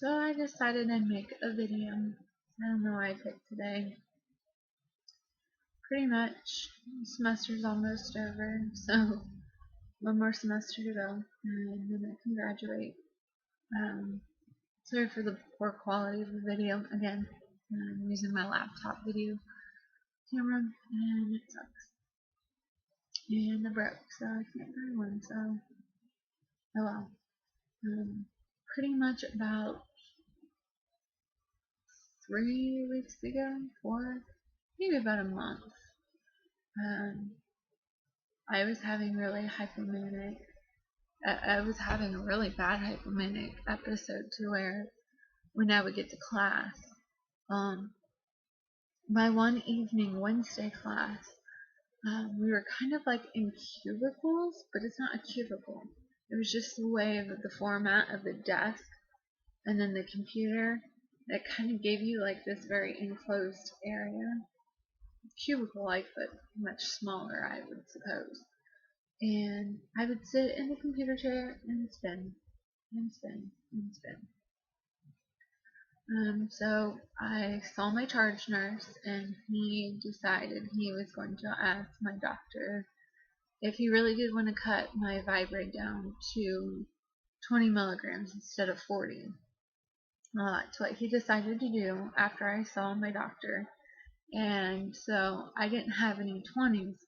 So I decided I'd make a video. I don't know why I picked today. Pretty much, the semester's almost over, so one more semester to go, and then I can graduate. Sorry for the poor quality of the video. Again, I'm using my laptop video camera, and it sucks. And it broke, so I can't buy one, so oh well. Pretty much about 3 weeks ago, 4, maybe about a month, I was having really hypomanic. I was having a really bad hypomanic episode to where when I would get to class, my one evening Wednesday class, we were kind of like in cubicles, but it's not a cubicle. It was just the way of the format of the desk and then the computer that kind of gave you like this very enclosed area. Cubicle-like, but much smaller, I would suppose. And I would sit in the computer chair and spin, and spin, and spin. So I saw my charge nurse, and he decided he was going to ask my doctor if he really did want to cut my Viibryd down to 20 milligrams instead of 40. That's what he decided to do after I saw my doctor. And so I didn't have any 20s,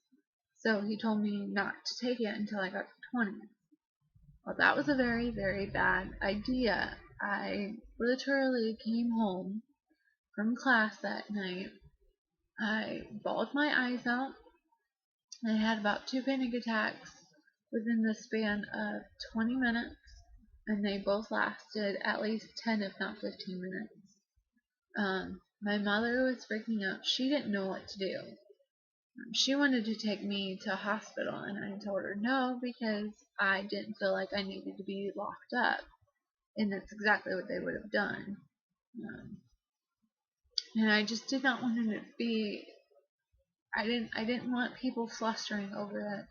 so he told me not to take it until I got to 20. Well, that was a very, very bad idea. I literally came home from class that night. I bawled my eyes out. I had about 2 panic attacks within the span of 20 minutes, and they both lasted at least 10, if not 15 minutes. My mother was freaking out. She didn't know what to do. She wanted to take me to a hospital, and I told her no because I didn't feel like I needed to be locked up, and that's exactly what they would have done. And I just did not want it to be. I didn't want people flustering over it.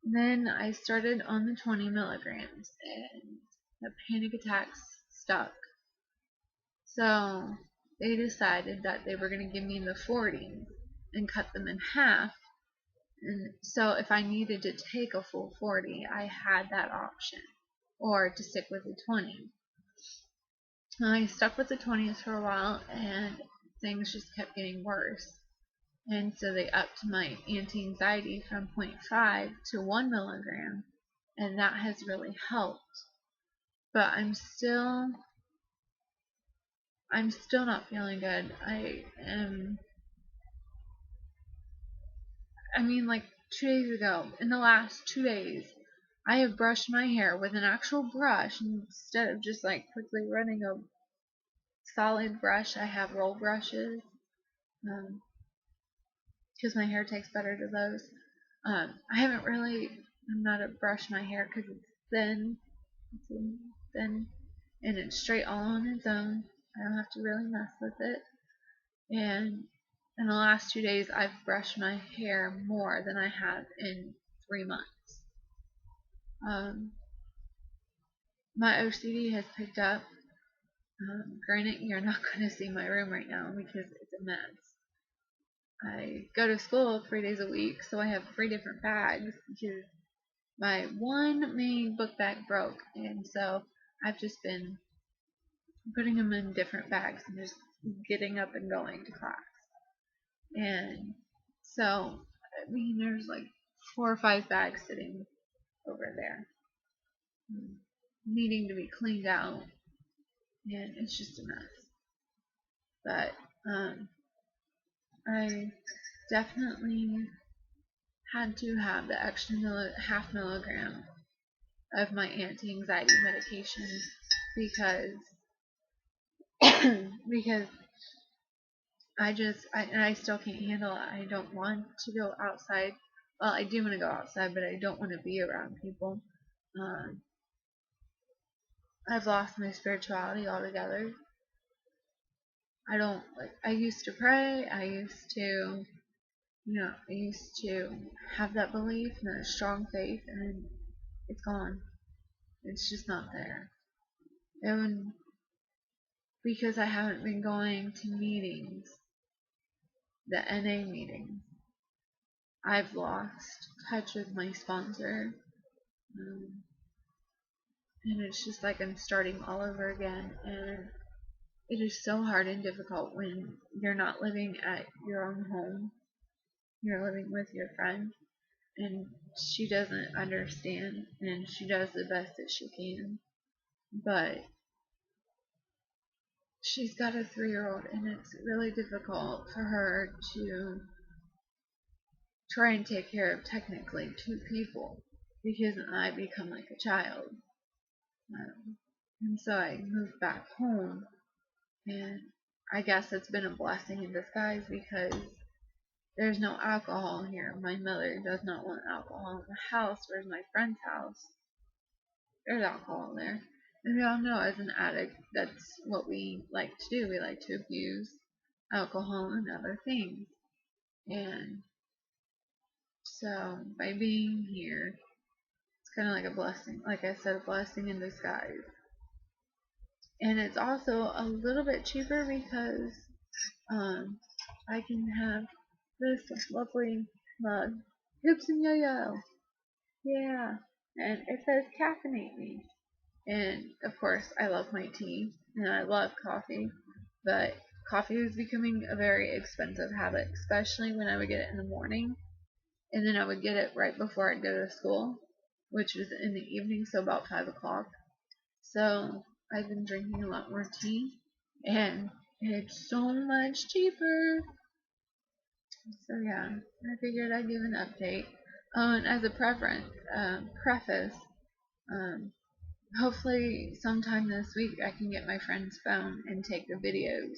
And then I started on the 20 milligrams, and the panic attacks stuck. So they decided that they were going to give me the 40 and cut them in half. And so if I needed to take a full 40, I had that option, or to stick with the 20. I stuck with the 20s for a while, and things just kept getting worse. And so they upped my anti-anxiety from 0.5 to 1 milligram, and that has really helped. But I'm still not feeling good. Like 2 days ago, in the last 2 days, I have brushed my hair with an actual brush instead of just like quickly running a solid brush. I have roll brushes because my hair takes better to those. I'm not a brush my hair because it's thin, and it's straight all on its own. I don't have to really mess with it. And in the last 2 days, I've brushed my hair more than I have in 3 months. My OCD has picked up. Granted, you're not going to see my room right now because it's a mess. I go to school 3 days a week, so I have 3 different bags because my one main book bag broke, and so I've just been putting them in different bags and just getting up and going to class. And so, there's like 4 or 5 bags sitting over there, needing to be cleaned out, and it's just a mess. But I definitely had to have the extra half milligram of my anti-anxiety medication because I still can't handle it. I don't want to go outside. Well, I do want to go outside, but I don't want to be around people. I've lost my spirituality altogether. I used to pray. I used to have that belief and a strong faith, and it's gone. It's just not there. And because I haven't been going to meetings, the NA meetings. I've lost touch with my sponsor, and it's just like I'm starting all over again, and it is so hard and difficult when you're not living at your own home. You're living with your friend, and she doesn't understand, and she does the best that she can, but she's got a 3-year-old, and it's really difficult for her to try and take care of technically 2 people, because I become like a child. And so I moved back home, and I guess it's been a blessing in disguise because there's no alcohol here. My mother does not want alcohol in the house. Whereas my friend's house, there's alcohol there. And we all know as an addict, that's what we like to do. We like to abuse alcohol and other things. And so by being here, it's kind of like a blessing. Like I said, a blessing in disguise. And it's also a little bit cheaper because I can have this lovely mug. Hoops and yo-yo. Yeah. And it says caffeinate me. And of course, I love my tea and I love coffee, but coffee is becoming a very expensive habit, especially when I would get it in the morning and then I would get it right before I'd go to school, which was in the evening, so about 5 o'clock. So I've been drinking a lot more tea, and it's so much cheaper. So yeah, I figured I'd give an update. Oh, and as a preface, um, hopefully sometime this week I can get my friend's phone and take the videos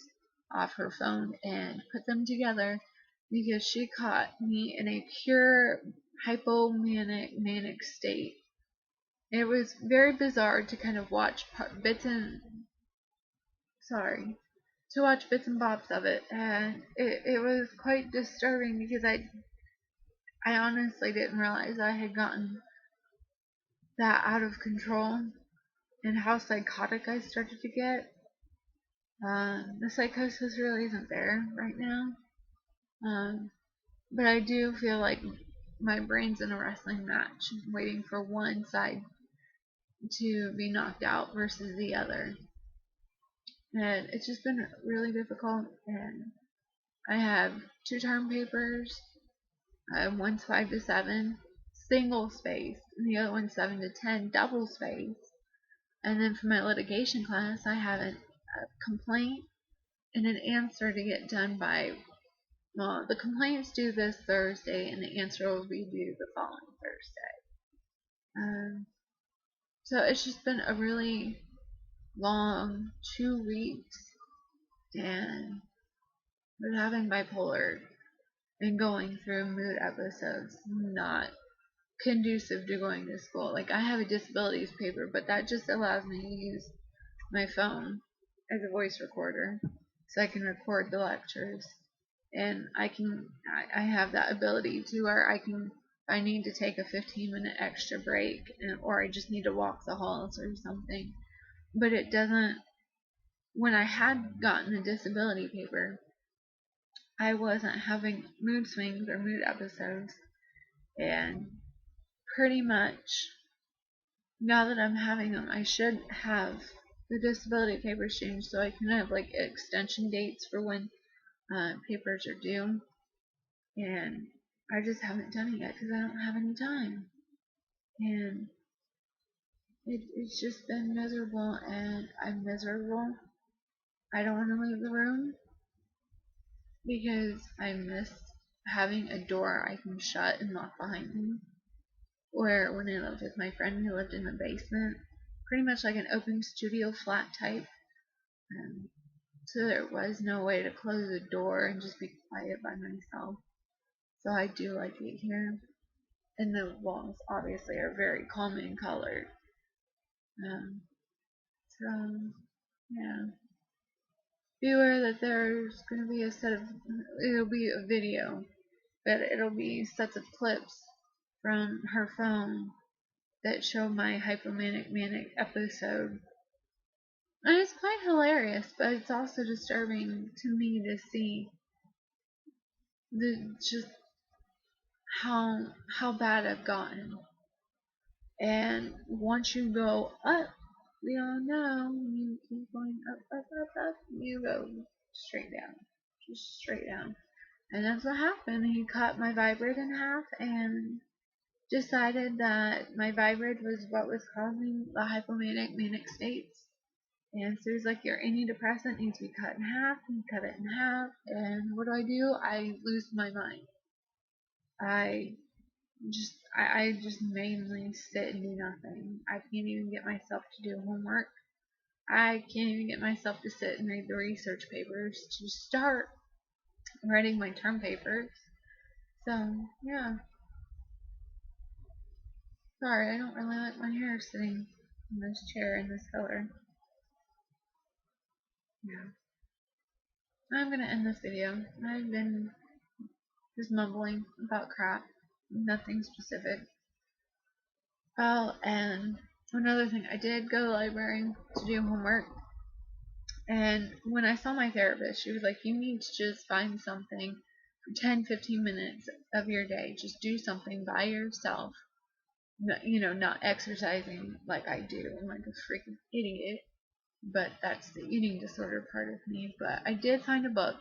off her phone and put them together, because she caught me in a pure hypomanic manic state. It was very bizarre to kind of watch to watch bits and bobs of it, and it was quite disturbing because I honestly didn't realize I had gotten that out of control and how psychotic I started to get. The psychosis really isn't there right now, but I do feel like my brain's in a wrestling match, waiting for one side to be knocked out versus the other. And it's just been really difficult, and I have 2 term papers. One's 5 to 7, single space, and the other one's 7 to 10, double space. And then for my litigation class, I have a complaint and an answer to get done by, well, the complaint's due this Thursday, and the answer will be due the following Thursday. So it's just been a really long 2 weeks, and with having bipolar and going through mood episodes, not conducive to going to school. Like, I have a disabilities paper, but that just allows me to use my phone as a voice recorder so I can record the lectures, and I have that ability to where if I need to take a 15-minute extra break, or I just need to walk the halls or something. But it doesn't. When I had gotten the disability paper, I wasn't having mood swings or mood episodes, and pretty much now that I'm having them, I should have the disability papers changed so I can have like extension dates for when papers are due, and I just haven't done it yet because I don't have any time, and it's just been miserable, and I'm miserable. I don't want to leave the room because I miss having a door I can shut and lock behind me. Or when I lived with my friend who lived in the basement, pretty much like an open studio flat type. So there was no way to close the door and just be quiet by myself. So I do like it here. And the walls obviously are very calming colored. So yeah. Be aware that there's going to be it'll be a video, but it'll be sets of clips from her phone that show my hypomanic manic episode And it's quite hilarious, but it's also disturbing to me to see just how bad I've gotten. And once you go up, we all know you keep going up, up, up, up, you go straight down, just straight down. And that's what happened. He cut my Viibryd in half and decided that my Viibryd was what was causing the hypomanic manic states. And so he's like, your antidepressant needs to be cut in half. And he cut it in half. And what do? I lose my mind. I I just mainly sit and do nothing. I can't even get myself to do homework. I can't even get myself to sit and read the research papers to start writing my term papers. So, yeah. Sorry, I don't really like my hair sitting in this chair in this color. Yeah. I'm gonna end this video. I've been just mumbling about crap. Nothing specific. Oh, and another thing, I did go to the library to do homework. And when I saw my therapist, she was like, you need to just find something for 10-15 minutes of your day. Just do something by yourself. Not exercising like I do. I'm like a freaking idiot. But that's the eating disorder part of me. But I did find a book,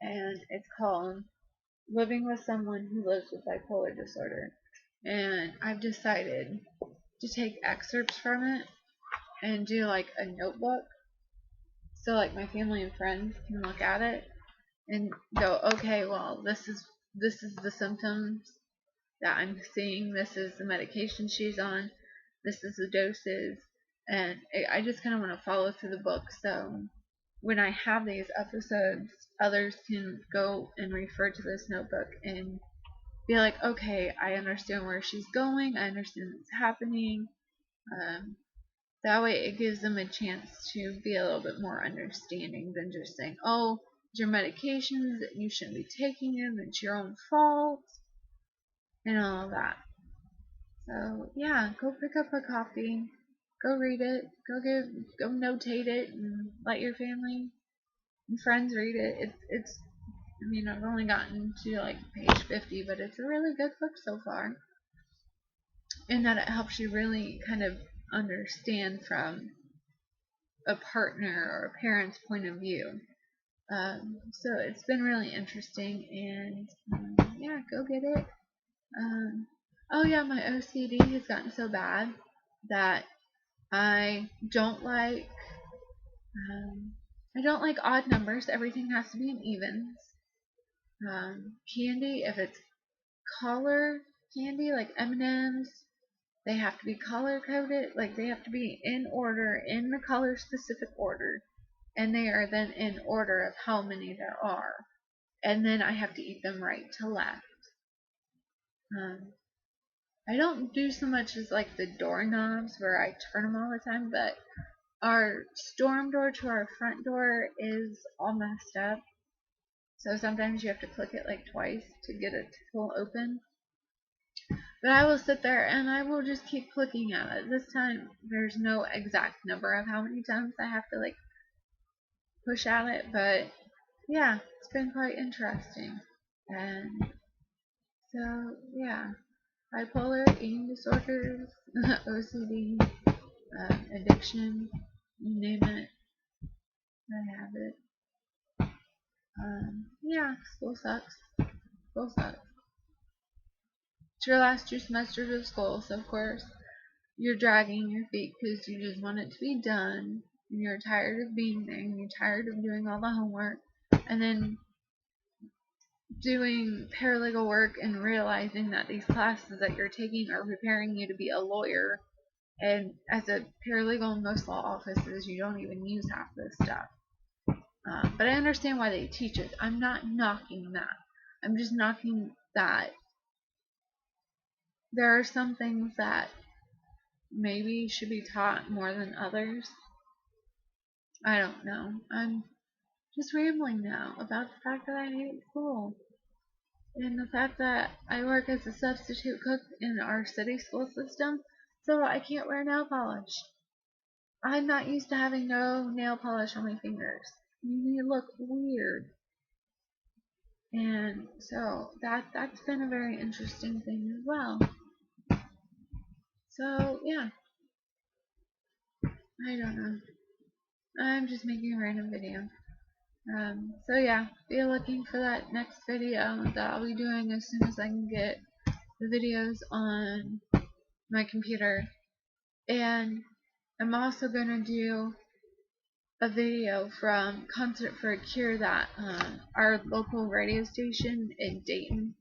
and it's called Living with Someone Who Lives with Bipolar Disorder. And I've decided to take excerpts from it and do like a notebook. So like my family and friends can look at it and go, okay, well, this is the symptoms that I'm seeing. This is the medication she's on. This is the doses, and I just kind of want to follow through the book. So when I have these episodes, others can go and refer to this notebook and be like, okay, I understand where she's going. I understand what's happening. That way it gives them a chance to be a little bit more understanding than just saying, oh, your medications, you shouldn't be taking them, it's your own fault, and all of that. So, yeah, go pick up a copy, go read it, go notate it, and let your family and friends read it. I've only gotten to like page 50, but it's a really good book so far. In that it helps you really kind of understand from a partner or a parent's point of view. So it's been really interesting, and yeah, go get it. Oh yeah, my OCD has gotten so bad that I don't like odd numbers. Everything has to be in evens. Candy, if it's color candy like M&Ms, they have to be color coded. Like they have to be in order, in the color specific order, and they are then in order of how many there are. And then I have to eat them right to left. I don't do so much as like the doorknobs where I turn them all the time, but our storm door to our front door is all messed up. So sometimes you have to click it like twice to get it to pull open. But I will sit there and I will just keep clicking at it. This time there's no exact number of how many times I have to like push at it, but yeah, it's been quite interesting. And so yeah, bipolar, eating disorders, OCD, addiction, you name it, I have it. Yeah, school sucks. School sucks. It's your last 2 semesters of school, so of course you're dragging your feet because you just want it to be done, and you're tired of being there, and you're tired of doing all the homework, and then doing paralegal work and realizing that these classes that you're taking are preparing you to be a lawyer. And as a paralegal in most law offices, you don't even use half this stuff. But I understand why they teach it. I'm not knocking that. I'm just knocking that there are some things that maybe should be taught more than others. I don't know. I'm just rambling now about the fact that I hate school. And the fact that I work as a substitute cook in our city school system, so I can't wear nail polish. I'm not used to having no nail polish on my fingers. They look weird. And so that's been a very interesting thing as well. So yeah, I don't know. I'm just making a random video. So yeah, be looking for that next video that I'll be doing as soon as I can get the videos on my computer. And I'm also gonna do a video from Concert for a Cure that our local radio station in Dayton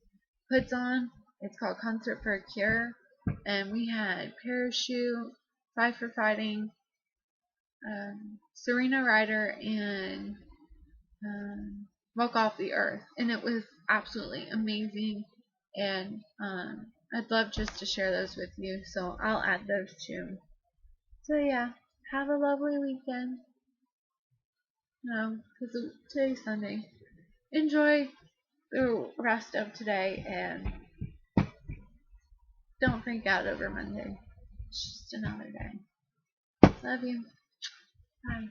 puts on. It's called Concert for a Cure, and we had Parachute, Five for Fighting, Serena Ryder, and Walk Off the Earth, and it was absolutely amazing. And I'd love just to share those with you, so I'll add those too. So yeah, have a lovely weekend. No, because today's Sunday. Enjoy the rest of today, and don't freak out over Monday. It's just another day. Love you. Bye.